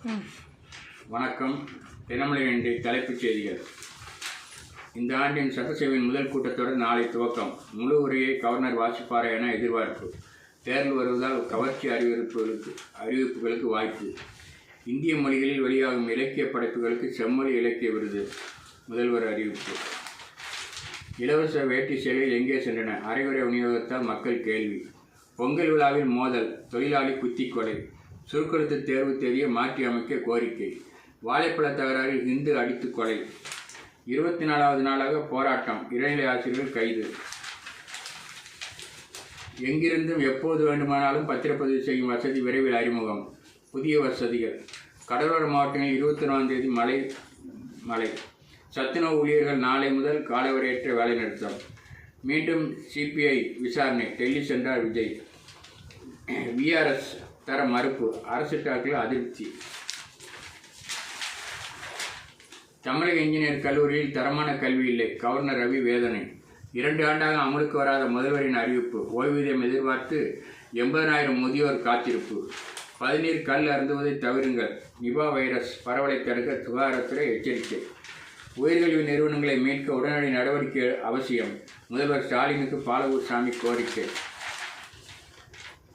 வணக்கம். தினமணி 2 தலைப்புச் செய்திகள். இந்த ஆண்டின் சட்டசபையின் முதல் கூட்டத்தொடர் நாளை துவக்கம். முழு உரையை கவர்னர் வாசிப்பார் என எதிர்பார்ப்பு. தேர்தல் வருவதால் கவர்ச்சி அறிவிப்புகளுக்கு வாய்ப்பு. இந்திய மொழிகளில் வெளியாகும் இலக்கிய படைப்புகளுக்கு செம்மொழி இலக்கிய விருது. முதல்வர் அறிவிப்பு. இலவச வேட்டி சேலைகள் எங்கே சென்றன? அரைகுறை விநியோகத்தால் மக்கள் கேள்வி. பொங்கல் விழாவில் மோதல், தொழிலாளி குத்திக் கொலை. சுருக்கெழுத்து தேர்வு தேதியை மாற்றி அமைக்க கோரிக்கை. வாழைப்பழ தகராறில் இந்து அடித்து கொலை. 24வது நாளாக போராட்டம். இடைநிலை ஆசிரியர்கள் கைது. எங்கிருந்தும் எப்போது வேண்டுமானாலும் பத்திரப்பதிவு செய்யும் வசதி விரைவில் அறிமுகம். புதிய வசதிகள். கடலோர மாவட்டங்களில் 24ஆம் தேதி மழை. சத்துணவு ஊழியர்கள் நாளை முதல் காலவரையற்ற வேலைநிறுத்தம். மீண்டும் சிபிஐ விசாரணை. டெல்லி சென்றார் விஜய். விஆர்எஸ் தர மறுப்பு. அரசு டாக்கில் அதிருப்தி. தமிழக இன்ஜினியர் கல்லூரியில் தரமான கல்வி இல்லை. கவர்னர் ரவி வேதனை. 2 ஆண்டாக அமலுக்கு வராத முதல்வரின் அறிவிப்பு. ஓய்வூதியம் எதிர்பார்த்து 80,000 முதியோர் காத்திருப்பு. பதநீர் கல் அருந்துவதை தவிருங்கள். நிபா வைரஸ் பரவலை தடுக்க சுகாதாரத்துறை எச்சரிக்கை. உயர்கல்வி நிறுவனங்களை மீட்க உடனடி நடவடிக்கை அவசியம். முதல்வர் ஸ்டாலினுக்கு பாலவூர் சாமி கோரிக்கை.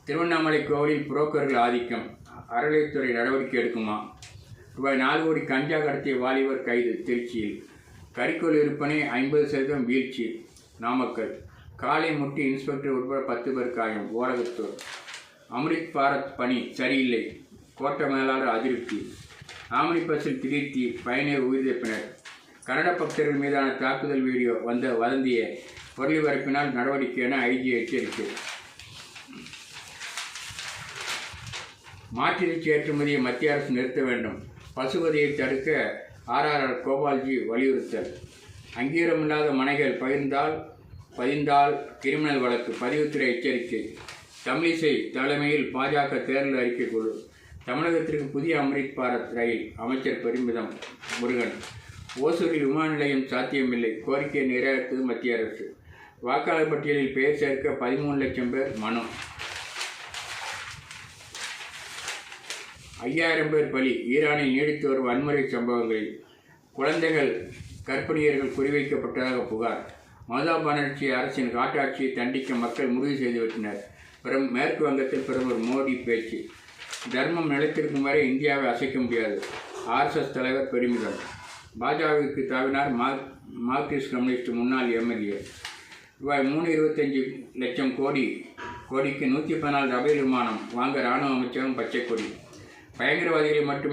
திருவண்ணாமலை கோவிலில் புரோக்கர்கள் ஆதிக்கம். அறநிலையத்துறை நடவடிக்கை எடுக்குமா? ரூபாய் 4 கோடி கஞ்சா கடத்திய வாலிபர் கைது. திருச்சியில் கறிக்கோள் விற்பனை 50% வீழ்ச்சி. நாமக்கல் காலை முட்டி இன்ஸ்பெக்டர் உட்பட 10 பேர் காயம். ஓரகத்தூர் அம்ரித் பாரத் பணி சரியில்லை. கோட்ட மேலாளர் அதிருப்தி. ஆம்னி பஸ்ஸில் திடீர் தீ, பயணியர் உயிரிழப்பினர். கன்னட பக்தர்கள் மீதான தாக்குதல் வீடியோ வந்த வதந்தியை பொருள் பரப்பினால் நடவடிக்கை என ஐஜி எச்சரிக்கை. மாற்றிறைச்சி ஏற்றுமதியை மத்திய அரசு நிறுத்த வேண்டும். பசுவதையை தடுக்க ஆர்ஆர் கோபால்ஜி வலியுறுத்தல். அங்கீகாரமில்லாத மனைகள் பதிந்தால் கிரிமினல் வழக்கு. பதிவுத்துறை எச்சரிக்கை. தமிழிசை தலைமையில் பாஜக தேர்தல் அறிக்கை குழு. தமிழகத்திற்கு புதிய அம்ரித் பாரத் ரயில். அமைச்சர் பெருமிதம். முருகன். ஓசூரில் விமான நிலையம் சாத்தியமில்லை. கோரிக்கையை நிராகரித்தது மத்திய அரசு. வாக்காளர் பட்டியலில் பெயர் சேர்க்க 13 லட்சம் பேர் மனு. 5000 பேர் பலி. ஈரானில் நீடித்து வரும் வன்முறை சம்பவங்களில் குழந்தைகள் கர்ப்பிணியர்கள் குறிவைக்கப்பட்டதாக புகார். மமதா பானர்ஜி அரசின் காட்டாட்சியை தண்டிக்க மக்கள் முடிவு செய்துவிட்டனர். மேற்கு வங்கத்தில் பிரதமர் மோடி பேச்சு. தர்மம் நிலைத்திருக்கும் வரை இந்தியாவை அசைக்க முடியாது. ஆர்எஸ்எஸ் தலைவர் பெருமிதம். பாஜகவுக்கு தாவினார் மார்க்சிஸ்ட் கம்யூனிஸ்ட் முன்னாள் எம்எல்ஏ. ரூபாய் 325 லட்சம் கோடிக்கு 114 ரபேல் விமானம் வாங்க ராணுவ அமைச்சகம் பச்சை கொடி. பயங்கரவாதிகளை மட்டுமே